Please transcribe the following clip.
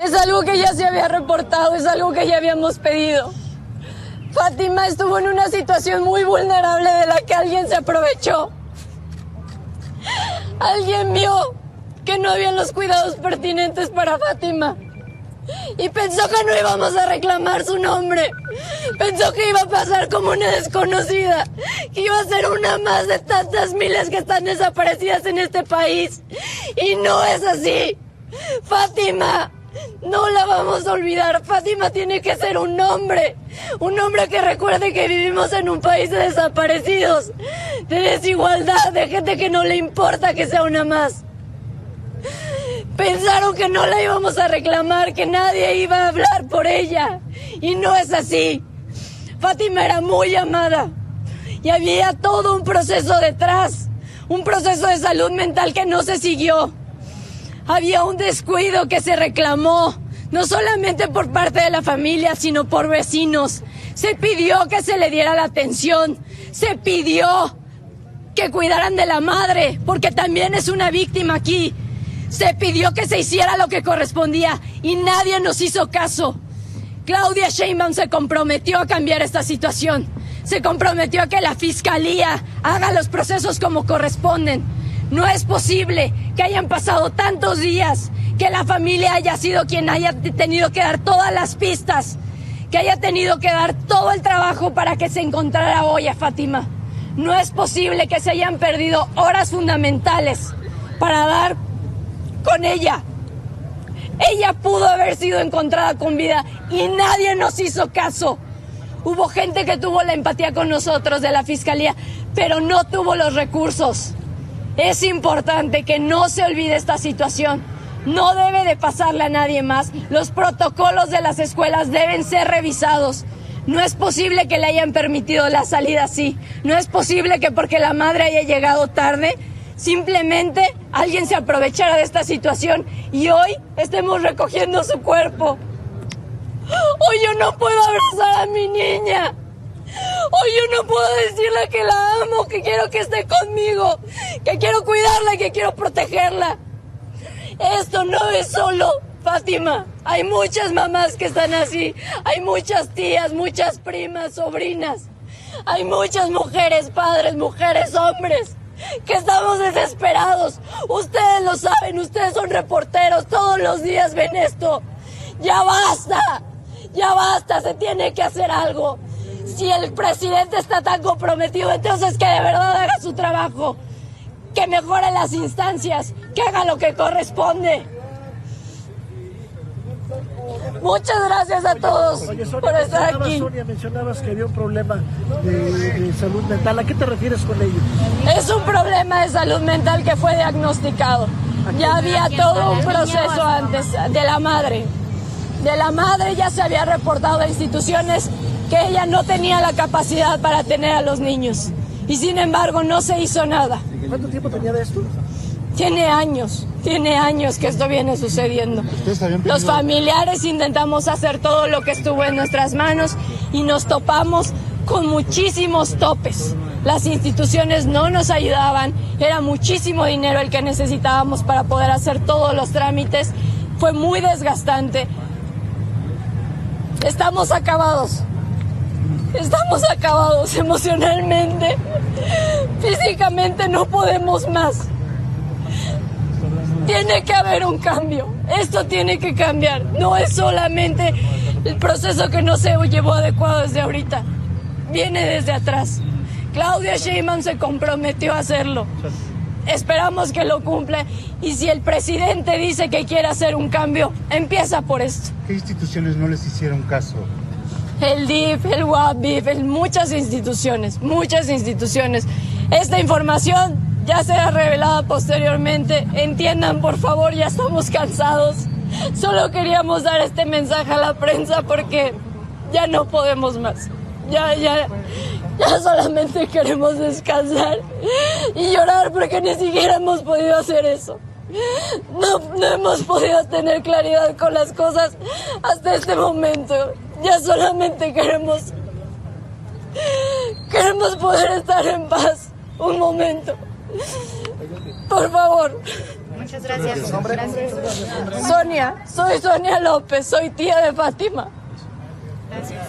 Es algo que ya se había reportado, es algo que ya habíamos pedido. Fátima estuvo en una situación muy vulnerable de la que alguien se aprovechó. Alguien vio que no habían los cuidados pertinentes para Fátima y pensó que no íbamos a reclamar su nombre. Pensó que iba a pasar como una desconocida, que iba a ser una más de tantas miles que están desaparecidas en este país. Y no es así. Fátima no la vamos a olvidar. Fátima tiene que ser un nombre que recuerde que vivimos en un país de desaparecidos, de desigualdad, de gente que no le importa que sea una más. Pensaron que no la íbamos a reclamar, que nadie iba a hablar por ella, y no es así. Fátima era muy amada y había todo un proceso detrás, un proceso de salud mental que no se siguió. Había un descuido que se reclamó, no solamente por parte de la familia, sino por vecinos. Se pidió que se le diera la atención, se pidió que cuidaran de la madre, porque también es una víctima aquí. Se pidió que se hiciera lo que correspondía y nadie nos hizo caso. Claudia Sheinbaum se comprometió a cambiar esta situación. Se comprometió a que la Fiscalía haga los procesos como corresponden. No es posible que hayan pasado tantos días, que la familia haya sido quien haya tenido que dar todas las pistas, que haya tenido que dar todo el trabajo para que se encontrara hoy a Fátima. No es posible que se hayan perdido horas fundamentales para dar con ella. Ella pudo haber sido encontrada con vida y nadie nos hizo caso. Hubo gente que tuvo la empatía con nosotros de la Fiscalía, pero no tuvo los recursos. Es importante que no se olvide esta situación. No debe de pasarle a nadie más. Los protocolos de las escuelas deben ser revisados. No es posible que le hayan permitido la salida así. No es posible que porque la madre haya llegado tarde, simplemente alguien se aprovechara de esta situación y hoy estemos recogiendo su cuerpo. Hoy yo no puedo abrazar a mi niña. Hoy yo no puedo decirle que la amo, que quiero que esté conmigo, que quiero cuidarla y que quiero protegerla. Esto no es solo Fátima. Hay muchas mamás que están así. Hay muchas tías, muchas primas, sobrinas. Hay muchas mujeres, padres, mujeres, hombres, que estamos desesperados. Ustedes lo saben, ustedes son reporteros, todos los días ven esto. ¡Ya basta! Se tiene que hacer algo. Si el presidente está tan comprometido, entonces que de verdad haga su trabajo, que mejore las instancias, que haga lo que corresponde. Muchas gracias a todos. Oye, Sonia, por estar aquí. Sonia, mencionabas que había un problema de salud mental. ¿A qué te refieres con ello? Es un problema de salud mental que fue diagnosticado. Ya había todo un proceso antes de la madre. De la madre ya se había reportado a instituciones que ella no tenía la capacidad para tener a los niños. Y sin embargo no se hizo nada. ¿Cuánto tiempo tenía de esto? Tiene años que esto viene sucediendo. Los familiares intentamos hacer todo lo que estuvo en nuestras manos y nos topamos con muchísimos topes. Las instituciones no nos ayudaban, era muchísimo dinero el que necesitábamos para poder hacer todos los trámites. Fue muy desgastante. Estamos acabados emocionalmente, físicamente no podemos más. Tiene que haber un cambio, esto tiene que cambiar, no es solamente el proceso que no se llevó adecuado desde ahorita, viene desde atrás. Claudia Sheinbaum se comprometió a hacerlo, esperamos que lo cumpla y si el presidente dice que quiere hacer un cambio, empieza por esto. ¿Qué instituciones no les hicieron caso? El DIF, el UAPBIF, muchas instituciones. Esta información ya será revelada posteriormente. Entiendan, por favor, ya estamos cansados. Solo queríamos dar este mensaje a la prensa porque ya no podemos más. Ya solamente queremos descansar y llorar porque ni siquiera hemos podido hacer eso. No hemos podido tener claridad con las cosas hasta este momento. Ya solamente queremos poder estar en paz un momento. Por favor. Muchas gracias. Gracias. Sonia, soy Sonia López, soy tía de Fátima. Gracias.